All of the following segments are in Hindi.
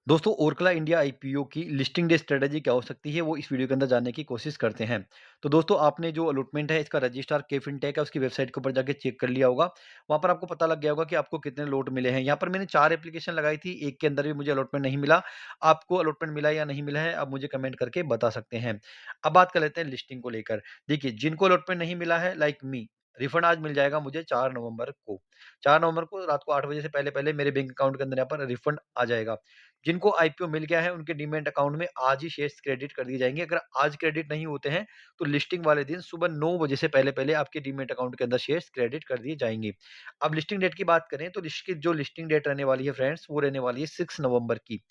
दोस्तों ओरकला इंडिया आईपीओ की लिस्टिंग डे स्ट्रेटजी क्या हो सकती है वो इस वीडियो के अंदर जानने की कोशिश करते हैं। तो दोस्तों आपने जो अलॉटमेंट है इसका रजिस्ट्रार के फिनटेक है उसकी वेबसाइट के ऊपर जाके चेक कर लिया होगा। वहाँ पर आपको पता लग गया होगा कि आपको कितने लॉट मिले हैं। यहाँ पर मैंने 4 एप्लीकेशन लगाई थी, एक के अंदर भी मुझे अलॉटमेंट नहीं मिला। आपको अलॉटमेंट मिला या नहीं मिला है आप मुझे कमेंट करके बता सकते हैं। अब बात कर लेते हैं लिस्टिंग को लेकर। देखिए जिनको अलॉटमेंट नहीं मिला है लाइक मी, रिफंड आज मिल जाएगा मुझे 4 नवंबर को। 4 नवंबर को रात को 8 बजे से पहले-पहले मेरे बैंक अकाउंट के अंदर यहाँ पर रिफंड आ जाएगा। जिनको आईपीओ मिल गया है उनके डीमैट अकाउंट में आज ही शेयर्स क्रेडिट कर दिए जाएँगे। अगर आज क्रेडिट नहीं होते हैं तो लिस्टिंग वाले दिन सुबह 9 बजे से पहले-पहले आपके डीमैट अकाउंट के अंदर शेयर्स क्रेडिट कर दिए जाएँगे। अब लिस्टिंग डेट की बात करें तो जो लिस्टिंग डेट रहने वाली है फ्रेंड्स वो रहने वाली है 6 नवंबर की।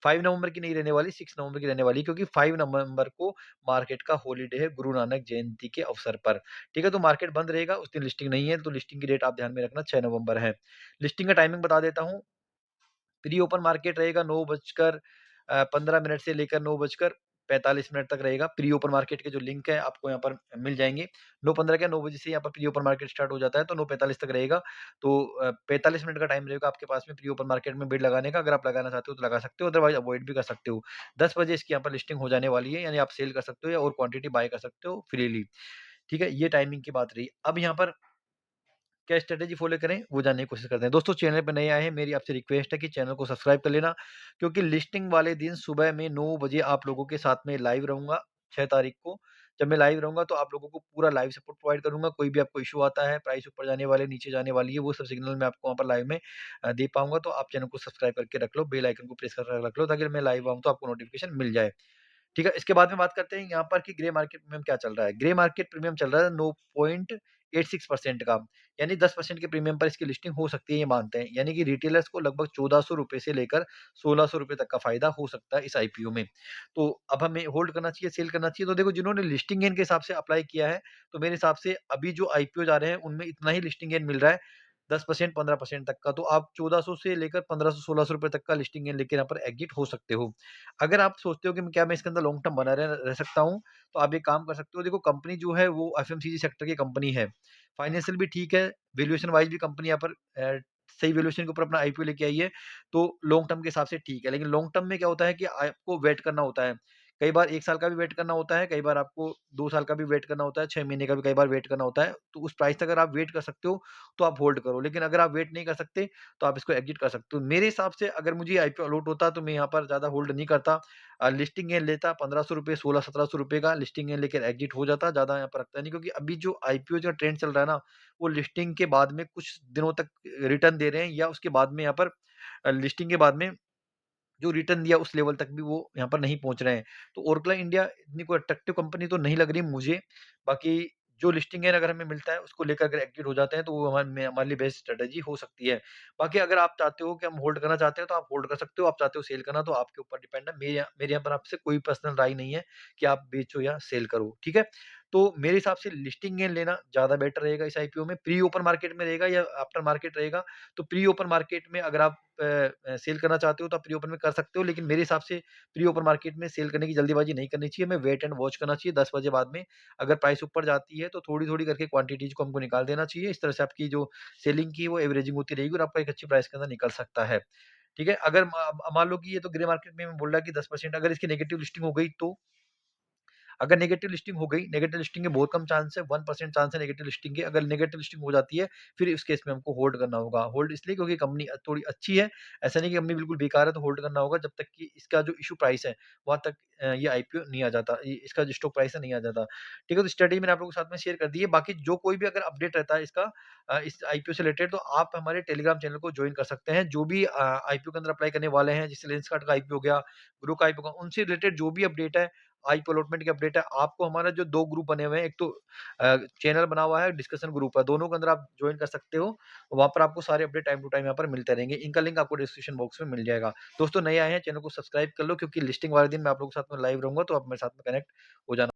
5 नवंबर की नहीं रहने वाली, 6 नवंबर की रहने वाली है क्योंकि 5 नवंबर को मार्केट का हॉलिडे है गुरु नानक जयंती के अवसर पर। ठीक है? तो मार्केट बंद रहेगा, उस दिन लिस्टिंग नहीं है तो लिस्टिंग की डेट आप ध्यान में रखना 6 नवंबर है। लिस्टिंग का टाइमिंग बता देता हूँ। प्री ओपन मार्केट रहेगा 9 बजकर 15 मिनट से लेकर 9 बजकर 45 मिनट तक रहेगा। प्री ओपन मार्केट के जो लिंक है आपको यहाँ पर मिल जाएँगे। 9:15 क्या 9 बजे से यहाँ पर प्री ओपन मार्केट स्टार्ट हो जाता है तो 9:45 तक रहेगा। तो 45 मिनट का टाइम रहेगा आपके पास में प्री ओपन मार्केट में बिड लगाने का। अगर आप लगाना चाहते हो तो लगा सकते हो, अदरवाइज़ अवॉइड भी कर सकते हो। 10 बजे इसकी यहाँ पर लिस्टिंग हो जाने वाली है, यानी आप सेल कर सकते हो या और क्वांटिटी बाय कर सकते हो फ्रीली। ठीक है? ये टाइमिंग की बात रही। अब यहाँ पर क्या स्ट्रैटेजी फ़ॉलो करें, वो जानने की कोशिश करते हैं। दोस्तों चैनल पे नए आए हैं, मेरी आपसे रिक्वेस्ट है कि चैनल को सब्सक्राइब कर लेना, क्योंकि लिस्टिंग वाले दिन सुबह में 9 बजे आप लोगों के साथ में लाइव रहूँगा, 6 तारीख को। जब मैं लाइव रहूँगा तो आप लोगों को पूरा लाइव सपोर्ट प्रोवाइड करूँगा। कोई भी आपको इश्यू आता है, प्राइस ऊपर जाने वाले, नीचे जाने वाली है, वो सब सिग्नल मैं आपको वहाँ पर लाइव में दे पाऊँगा। तो आप चैनल को सब्सक्राइब करके रख लो, बेल आइकन को प्रेस कर रख लो ताकि मैं लाइव आऊँ तो आपको नोटिफ़िकेशन मिल जाए। ठीक है, इसके बाद में बात करते हैं यहाँ पर कि ग्रे मार्केट प्रीमियम क्या चल रहा है। ग्रे मार्केट प्रीमियम चल रहा है 9.86% का, यानी 10% के प्रीमियम पर इसकी लिस्टिंग हो सकती है, ये मानते हैं। यानी कि रिटेलर्स को लगभग ₹1400 से लेकर ₹1600 तक का फ़ायदा हो सकता है इस आईपीओ में। तो अब हमें होल्ड करना चाहिए, सेल करना चाहिए? तो देखो जिन्होंने लिस्टिंग गेन के हिसाब से अप्लाई किया है, तो मेरे हिसाब से अभी जो आईपीओ जा रहे हैं, उनमें इतना ही लिस्टिंग गेन मिल रहा है, 10% 15% तक का। तो आप 1400 से लेकर 1500-1600 तक का लिस्टिंग गेन लेके यहाँ पर एग्ज़िट हो सकते हो। अगर आप सोचते हो कि क्या मैं इसके अंदर लॉन्ग टर्म बना रह रह सकता हूँ, तो आप एक काम कर सकते हो। देखो कंपनी जो है वो एफएमसीजी सेक्टर की कंपनी है। फाइनेंशियल भी ठीक है, वैल्यूएशन वाइज़ भी कंपनी यहाँ पर सही वैल्यूएशन के ऊपर अपना आईपीओ लेके आई है, तो लॉन्ग टर्म के हिसाब से ठीक है। लेकिन लॉन्ग टर्म में क्या होता है कि आपको वेट करना होता है। कई बार 1 साल का भी वेट करना होता है, कई बार आपको 2 साल का भी वेट करना होता है, 6 महीने का भी कई बार वेट करना होता है। तो उस प्राइस तक अगर आप वेट कर सकते हो, तो आप होल्ड करो। लेकिन अगर आप वेट नहीं कर सकते, तो आप इसको एग्ज़िट कर सकते हो। मेरे हिसाब से अगर मुझे आईपीओ अलॉट होता तो मैं यहाँ पर ज़्यादा होल्ड नहीं करता। लिस्टिंग गेन लेता ₹1500 ₹1600-1700 का लिस्टिंग गेन लेकर एग्ज़िट हो जाता, ज़्यादा यहाँ पर रखता नहीं, क्योंकि अभी जो आईपीओ का ट्रेंड चल रहा है ना, वो लिस्टिंग के बाद में कुछ दिनों तक रिटर्न दे रहे हैं या उसके बाद में यहाँ पर लिस्टिंग के बाद में जो रिटर्न दिया उस लेवल तक भी वो यहाँ पर नहीं पहुँच रहे हैं। तो ओरेकल इंडिया इतनी कोई अट्रैक्टिव कंपनी तो नहीं लग रही मुझे। बाकी जो लिस्टिंग गेन अगर हमें मिलता है उसको लेकर अगर एग्ज़िट हो जाते हैं तो वो हमारे लिए बेस्ट स्ट्रैटेजी हो सकती है। बाकी अगर आप चाहते हो कि हम होल्ड करना चाहते हैं तो आप होल्ड कर सकते हो, आप चाहते हो सेल करना तो आपके ऊपर डिपेंड है। मेरे यहाँ पर आपसे कोई पर्सनल राय नहीं है कि आप बेचो या सेल करो, ठीक है? तो मेरे हिसाब से लिस्टिंग गेन लेना ज़्यादा बेटर रहेगा इस आईपीओ में। प्री ओपन मार्केट में रहेगा या आफ्टर मार्केट रहेगा, तो प्री ओपन मार्केट में अगर आप सेल करना चाहते हो तो आप प्री ओपन में कर सकते हो, लेकिन मेरे हिसाब से प्री ओपन मार्केट में सेल करने की जल्दीबाजी नहीं करनी चाहिए, हमें वेट एंड वॉच करना चाहिए 10 बजे बाद में। अगर प्राइस ऊपर जाती है तो थोड़ी-थोड़ी करके क्वांटिटीज़ को हमको निकाल देना चाहिए। इस तरह से आपकी जो सेलिंग की वो एवरेजिंग होती रहेगी और आपका एक अच्छी प्राइस के अंदर निकल सकता है। ठीक है? अगर मान लो कि ये तो ग्रे मार्केट में बोल रहा है कि 10% अगर इसकी नेगेटिव लिस्टिंग हो गई तो? अगर नेगेटिव लिस्टिंग हो गई, नेगेटिव लिस्टिंग के बहुत कम चांस है, 1% चांस है नेगेटिव लिस्टिंग के। अगर नेगेटिव लिस्टिंग हो जाती है, फिर इस केस में हमको होल्ड करना होगा। होल्ड इसलिए क्योंकि कंपनी थोड़ी अच्छी है, ऐसा नहीं कि कंपनी बिल्कुल बेकार है तो होल्ड करना होगा जब तक कि इसका जो इश्यू प्राइस है, वहाँ तक ये आईपीओ नहीं आ जाता, इसका जो स्टॉक प्राइस है नहीं आ जाता। ठीक है? तो स्ट्रैटेजी मैंने आप लोगों के साथ में शेयर कर दी है। बाकी जो कोई भी अगर अपडेट रहता है इसका इस आईपीओ से रिलेटेड तो आप हमारे टेलीग्राम चैनल को जॉइन कर सकते हैं। जो भी आईपीओ के अंदर अप्लाई करने वाले हैं, जैसे लेंसकार्ट का आईपीओ हो गया, ग्रो का आईपीओ का, उनसे रिलेटेड जो भी अपडेट है, आईपीओ अलॉटमेंट की अपडेट है, आपको हमारा जो 2 ग्रुप बने हुए हैं, एक तो चैनल बना हुआ है, डिस्कशन ग्रुप है, दोनों के अंदर आप जॉइन कर सकते हो। वहाँ पर आपको सारे अपडेट टाइम टू टाइम यहाँ पर मिलते रहेंगे। इनका लिंक आपको डिस्क्रिप्शन बॉक्स में मिल जाएगा। दोस्तों नए आए हैं, चैनल को सब्सक्राइब कर लो, क्योंकि लिस्टिंग वाले दिन मैं आप लोगों के साथ में लाइव रहूँगा, तो आप मेरे साथ में कनेक्ट हो जाना।